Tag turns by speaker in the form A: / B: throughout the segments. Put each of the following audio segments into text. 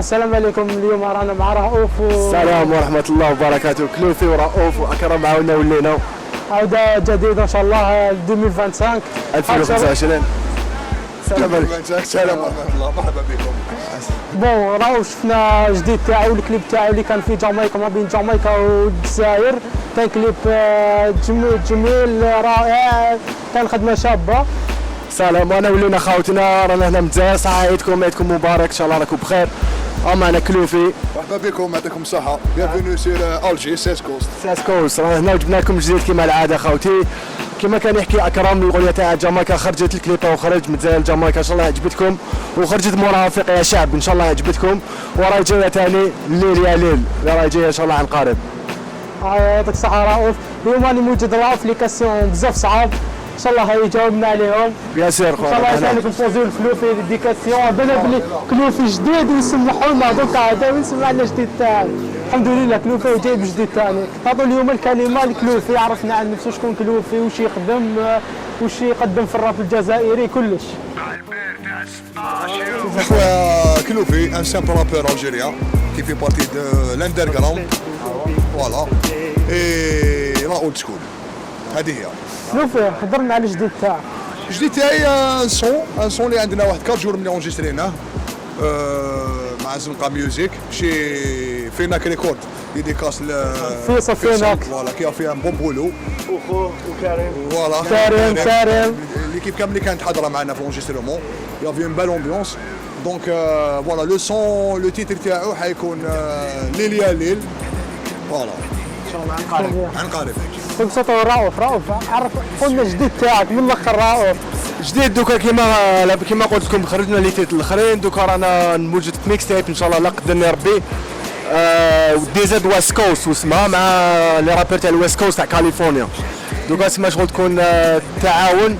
A: السلام عليكم. اليوم رانا مع رؤوف
B: السلام ورحمة الله وبركاته. كلوفي ورؤوف وأكرم عاونا ولينا
A: عودة جديدة إن شاء الله 2025
B: 2025.
C: السلام عليكم. السلام ورحمة الله، مرحبا بكم.
A: بون رؤوف شفنا جديد تاعو الكليب تاعو اللي كان في جامايكا ما بين جامايكا والجزائر، كان كليب جميل رائع، كان خدمة شابة.
B: سلام، وانا ولينا خاوتنا رانا هنا من الجزائر. صحة عيدكم، عيدكم مبارك ان شاء الله راكم بخير. معنا كلوفي.
C: مرحبا بكم، يعطيكم الصحة. بيانفونو سير الجي سيس كوست.
B: سيس كوست رانا هنا وجبنا لكم جديد كما العادة خاوتي. كما كان يحكي اكرم الاغنية تاع جامايكا خرجت الكليب وخرج من الجزائر جامايكا، ان شاء الله عجبتكم وخرجت مرافق يا شعب، ان شاء الله عجبتكم. وراي جاية ثاني الليل يا ليل، راي جاية ان شاء الله عن قريب.
A: يعطيك الصحة رؤوف. اليوم راني موجود رؤوف لي كاسيون بزاف صعاب، ان شاء الله يجاوبنا عليهم.
B: بيان سير خويا.
A: ان شاء الله ثاني نبوزيو الكلوفي ديكاسيون، بنا بلي كلوفي جديد ويسمحوا لنا دوكا هذا ويسمع لنا جديد تاعي. الحمد لله كلوفي جايب جديد ثاني. نعطوا اليوم الكلمة لكلوفي، عرفنا عن نفسه شكون كلوفي، وش يخدم، وش يقدم في الراب الجزائري كلش.
C: خويا كلوفي ان سامبل رابور الجيريان كي في بارتي دو لاندر جراوند، فوالا، اي لا اولد سكول. هذه هي
A: كلوفي هضرنا على الجديد تاعك.
C: الجديد تاعي ان سون اللي عندنا واحد 4 جور ملي اونجستريناه مع زنقه ميوزيك شي فيناك ريكورد ديديكاس
A: فيصل فيناك،
C: فوالا كي فيها ان بون بولو
B: وخو وكريم
C: فوالا
A: كريم
C: ليكيب كامل اللي كانت حاضره معنا في لونجسترمون يافي اون بال امبيونس. دونك فوالا لو سون لو تيتر تاعو حيكون ليل يا ليل، فوالا ان شاء الله عن قريب.
A: كنت صوتو رؤوف عرف قلنا الجديد تاعك من الاخر رؤوف.
B: جديد دوكا كما قلت لكم خرجنا لي تيت الاخرين، دوكا رانا نوجد في ميكس تايب ان شاء الله لا قدرني ربي. دي زد ويست كوست واسمها مع لي رابر تاع الويست كوست تاع كاليفورنيا. دوكا تسمى شغل تكون تعاون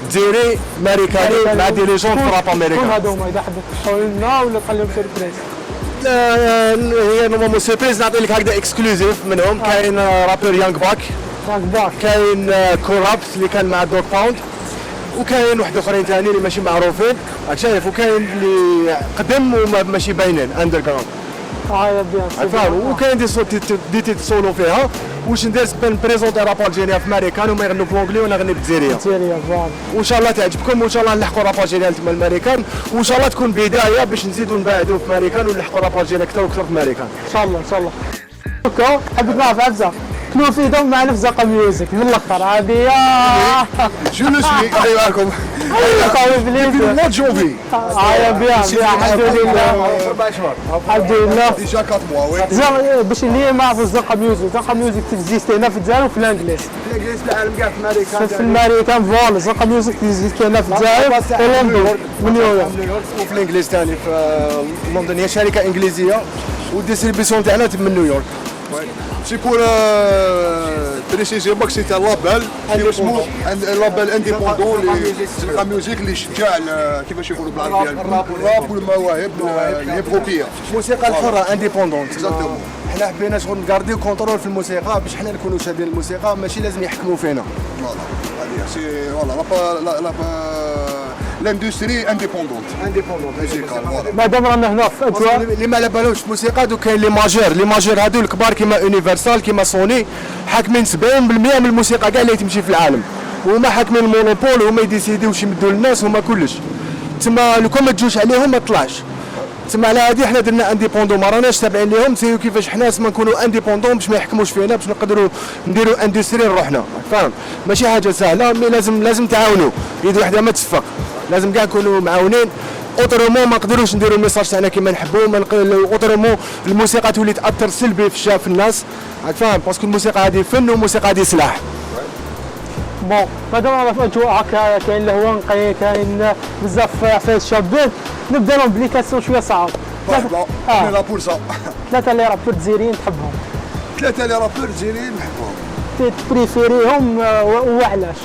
B: جزائري امريكاني مع دي ليجون في راب امريكان.
A: شكون هذوما اذا حبيت تقول لنا ولا تخليهم سيربريز؟
B: هي نورمالمون سيربريز نعطي لك هكذا اكسكلوزيف منهم. كاين رابر يانغ باك، كاين كورابت اللي كان مع دوغ باوند، وكاين واحد اخرين ثاني اللي ماشي معروفين راك شايف، وكاين اللي قدم وماشي باينين اندر جراوند.
A: بيان
B: فاهم. وكاين دي تيت سولو فيها. واش ندير نبريزونتي راب الجيريا في ماريكان وما يغنوا بالونجلي وانا نغني بالجزائريه. وان شاء الله تعجبكم وان شاء الله نلحقوا راب الجيريا تما الماريكان، وان شاء الله تكون بدايه باش نزيدوا نبعدوا في ماريكان ونلحقوا راب الجيريا اكثر واكثر في ماريكان.
A: ان شاء الله ان شاء الله. اوكي حبيت نعرف عزه كلوفي دوم معنا في زنقه ميوزك من الاخر هذه يا
C: جو لو سوي هاي معكم
A: قوي بليز
C: مو جونفي.
A: بيان الحمد لله الحمد لله.
C: ديجا 4 موا وي
A: باش اللي ما يعرفوا زنقه ميوزك تكزيست هنا في الجزائر وفي الانجليز.
B: الانجليز في العالم كاع في ماريكان،
A: في الماريكان فوالا زنقه ميوزك تكزيست هنا في الجزائر ولندن ونيويورك.
B: وفي الانجليز ثاني في لندن، هي شركه انجليزيه والديستريبيسيون تاعنا من نيويورك.
C: سي بور بريسيزي ماك سي تاع لابال اللي اسمه لابال انديبوندون اللي زنقه ميوزيك اللي يشجع كيفاش يقولوا بالعربيه الراب والمواهب الهيب هوبيه،
B: الموسيقى الحره انديبوندونت. حنا حبينا شغل نكارديو كونترول في الموسيقى باش حنا نكونوا شادين الموسيقى، ماشي لازم يحكموا فينا.
C: فوالا هذه سي فوالا لاندستري انديبوندونت ميوزيكال. فوالا
A: مادام رانا هنا في اجواء
B: اللي ما على بالهمش في الموسيقى، دوك كاين لي ماجور هادو الكبار كيما يونيفرسال كيما سوني حاكمين 70% من الموسيقى كاع اللي تمشي في العالم، وهما حاكمين المونوبول، هما يديسيديو واش يمدوا للناس، هما كلش تما لو كان ما تجوش عليهم ما طلعش. تما على هذه حنا درنا انديبوندون، ما راناش تابعين ليهم، سيو كيفاش حنا تما نكونوا انديبوندون باش ما يحكموش فينا، باش نقدروا نديروا اندستري لروحنا. فاهم ماشي حاجه سهله، مي لازم تعاونوا، يد وحده ما تصفق، لازم كاع نكونوا معاونين. اوترومون ما نقدروش نديروا الميساج تاعنا كيما نحبوا، اوترومون الموسيقى تولي تاثر سلبي في الناس، راك فاهم، باسكو الموسيقى هذه فن والموسيقى هذه سلاح.
A: بون مادام رانا في اجواء هكا كاين لهوه نقي، كاين بزاف عفايس شابين، نبدا لهم بليكاسيون شويه صعاب.
C: مرحبا انا لا بور سا.
A: ثلاثه اللي رابور جزائريين تحبهم،
C: ثلاثه اللي رابور جزائريين نحبهم،
A: تبريفيريهم وعلاش؟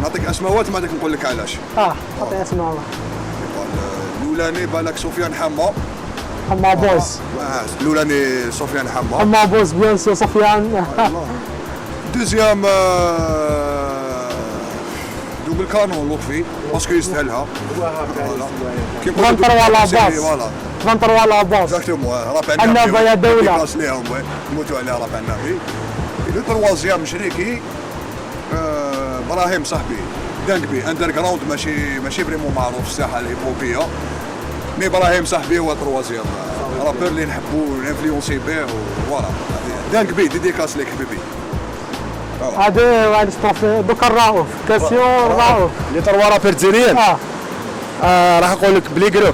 C: نعطيك اسماوات ما عندك نقول لك علاش.
A: عطي اسماء.
C: الاولاني بالك سفيان
A: حما بوز.
C: الاولاني سفيان
A: حما بوز بيان سي سفيان.
C: دوزيام بالكانون لطفي باسكو يستاهلها. كي
A: 23 لاباس.
C: فوالا
A: 23 لاباس.
C: اكزاكتومون رابع
A: النبي يا دولة.
C: كاس ليهم يموتوا عليها رابع النبي. لو تروازيام شريكي ابراهيم صاحبي دانكبي اندر جراوند ماشي فريمون معروف في الساحه الهيبوبيه. مي ابراهيم صاحبي هو تروازيام رابور اللي نحبو نانفلونسي به فوالا. دانكبي ديديكاس ليك حبيبي.
A: هذا واحد ستوفي دوكا الرؤوف كاسيون الرؤوف
B: لي تروا رابر جزائريين راح نقول لك بلي جروب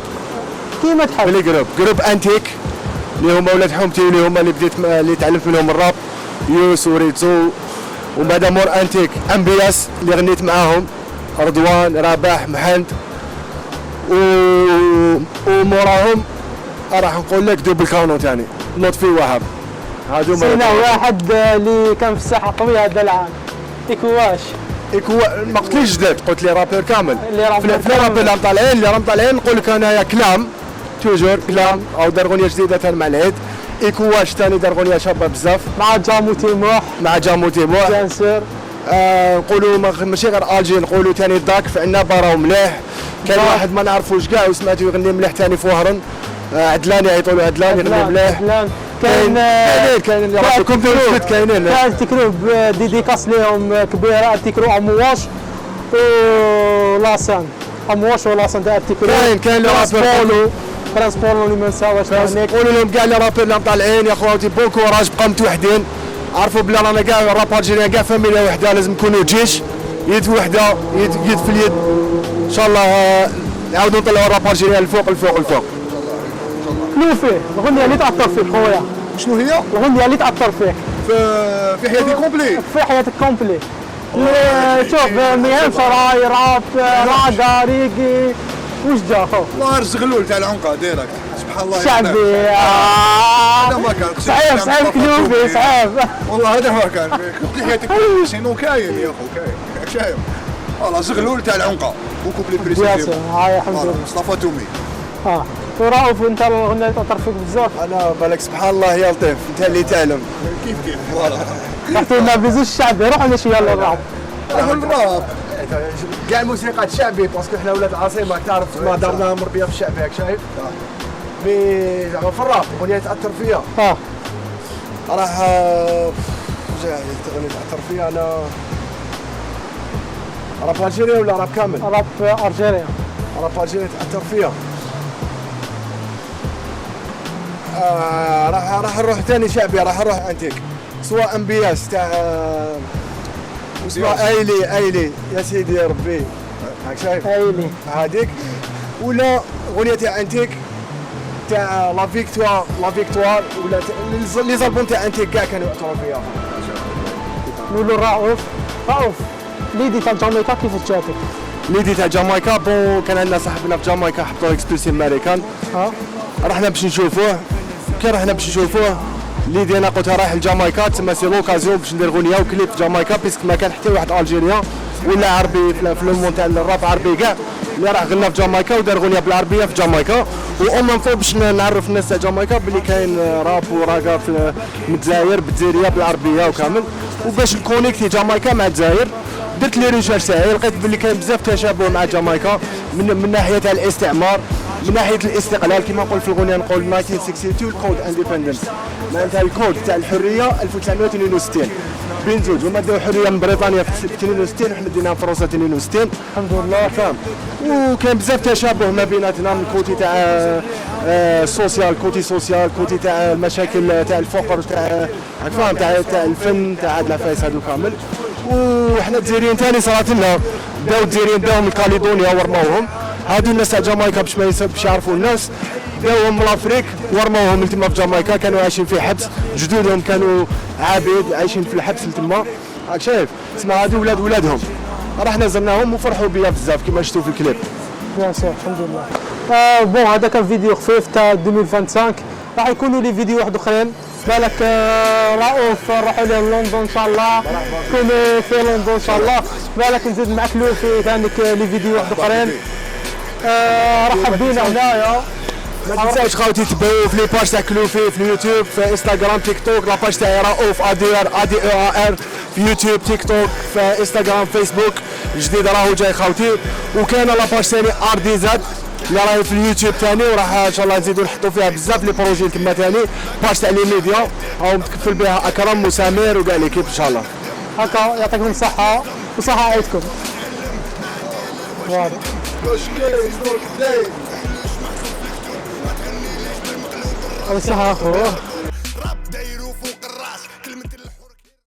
A: كيما تحب.
B: بلي جروب انتيك اللي هما ولاد حومتي اللي هما اللي تعلمت منهم الراب يوس وريتسو. ومن بعد مور انتيك امبياس اللي غنيت معاهم رضوان راباح محمد وموراهم راح نقول لك دوبل كانون ثاني لطفي وهب. هادو
A: سينا واحد اللي كان في الساحه قوي هذا العام إيكواش.
B: ما قلتليش جداد قلت لي رابر كامل.
A: اللي رابر
B: في رابر اللي راهم طالعين نقول لك انايا كلام توجور كلام او دار غنيه جديده ثاني مع العيد. إيكواش ثاني دار غنيه شابه بزاف
A: مع جامو تيموح.
B: بيان سور. نقولوا ماشي غير الجي نقولوا ثاني داك في عندنا براو مليح. كان واحد ما نعرفوش كاع وسمعته يغني مليح ثاني في وهران عدلان يعيطوا له عدلان يغني مليح. كاين كاين
A: تكروب ديديكاس ليهم كبيره تكرو امواش ولاسان امواش ولاسان تاع تكرو.
B: كاين
A: بولو فرانس بولو اللي ما نساوش هناك.
B: قولوا لهم كاع لي رابر اللي طالعين يا خواتي بون كوراج بقاو متوحدين عرفوا بلي رانا كاع الراب الجيريان كاع فاميليا وحده لازم نكونوا جيش يد وحده يد في اليد ان شاء الله نعاودوا نطلعوا الراب الجيريان الفوق.
A: كلوفي الغنية اللي تأثر فيك خويا.
C: شنو هي؟
A: الغنية اللي تأثر فيك
C: في حياتي كومبلي.
A: في حياتك كومبلي. شوف ما يهمش راي راب راقا ريقي وش جا خو؟
C: والله الزغلول تاع العنقه ديريكت سبحان الله.
A: شعبي
C: هذا ما كان
A: صعيب كلوفي صعيب.
C: والله هذا ما كان في حياتك شنو كاين يا اخو كاين شايف والله زغلول تاع العنقه وكوبلي بريسيزيون.
A: هاي الحمد لله
C: مصطفى تومي.
A: ورؤوف انت الغنية اللي تأثر فيك بزاف.
B: انا بالك سبحان الله يا لطيف انت اللي تعلم
C: كيف فوالا.
A: رحتوا لنا بزوج الشعبي روح نمشي يلا الراب.
C: الراب
B: كاع الموسيقى الشعبي باسكو حنا ولاد العاصمه تعرف ما دارنا مربيه في الشعب هاك شايف. مي زعما في الراب اغنيه تاثر فيا راح اغنيه تاثر فيا انا راب الجيري ولا راب كامل؟
A: راب الجيري.
B: راب الجيري تاثر فيا. راح نروح ثاني شعبي راح نروح انتيك سواء امبياس تاع اسمها ايلي يا سيدي يا ربي هاك شايف
A: ايلي
B: هذيك ولا اغنيه تاع انتيك تاع لا فيكتوار ولا لي زالبوم تاع انتيك كاع كانوا يأثروا فيها.
A: نقولوا رؤوف ليدي تاع جامايكا كيف جاتك؟
B: ليدي تاع جامايكا بون كان عندنا صاحبنا في جامايكا حطوا اكسبرسي امريكان رحنا باش نشوفوه. كي رحنا باش نشوفوه ليدي انا قلتها رايح لجامايكا تسمى سي لوكازيون باش ندير غنيه وكليب في جامايكا بيسك ما كان حتى واحد الجيريان ولا عربي في المون تاع الراب عربي كاع اللي راح غنى في جامايكا ودار غنيه بالعربيه في جامايكا وأمم فوق باش نعرف الناس تاع جامايكا بلي كاين راب وراكا في الجزائر بالجزائريه بالعربيه وكامل وباش نكونيكتي جامايكا مع الجزائر درت لي ريشيرش تاعي لقيت بلي كاين بزاف تشابه مع جامايكا من ناحيه تاع الاستعمار من ناحيه الاستقلال كما نقول في الغنيه نقول 1962 كود اندبندنس معناتها الكود تاع الحريه 1962 بين زوج هما داو حريه من بريطانيا في 62 وحنا ديناها في فرنسا 62 الحمد لله فاهم. وكان بزاف تشابه ما بيناتنا من كوتي تاع السوسيال كوتي تاع المشاكل تاع الفقر تاع فاهم تاع الفن تاع العفايس هادو كامل. وحنا الجزائريين ثاني صارت لنا داو الجزائريين داوهم من كاليدونيا ورموهم هادو الناس تاع جامايكا باش يعرفوا الناس داوهم من الافريك ورموهم لتما في جامايكا كانوا عايشين في حبس جدودهم كانوا عابد عايشين في الحبس لتما راك شايف تسمى هادو ولادهم رحنا زرناهم وفرحوا بيا بزاف كما شفتوا في الكليب.
A: بيان سور الحمد لله. بون هذا كان فيديو خفيف تاع 2025 راح يكونوا لي فيديو واحد اخرين بالك رؤوف نروحوا لندن ان شاء الله كونوا في لندن ان شاء الله بالك نزيد معك لوفي ثاني لي فيديو واحد اخرين رحب بينا هنايا.
B: ما تنساوش خاوتي تبعوا في لي باج تاع كلوفي في اليوتيوب في انستغرام تيك توك لا باج تاعي رؤوف ADR في يوتيوب تيك توك في انستغرام فيسبوك. جديد راهو جاي خاوتي. وكاين لاباج ثاني ار دي زاد اللي راهي في اليوتيوب ثاني، وراح ان شاء الله نزيدو نحطوا فيها بزاف لي بروجي كما ثاني باج تاع لي ميديا راهو متكفل بها اكرم وسمير وكاع ليكيب ان شاء الله.
A: هكا يعطيكم الصحه وصحه عيدكم. فوالا الصحه اخوه.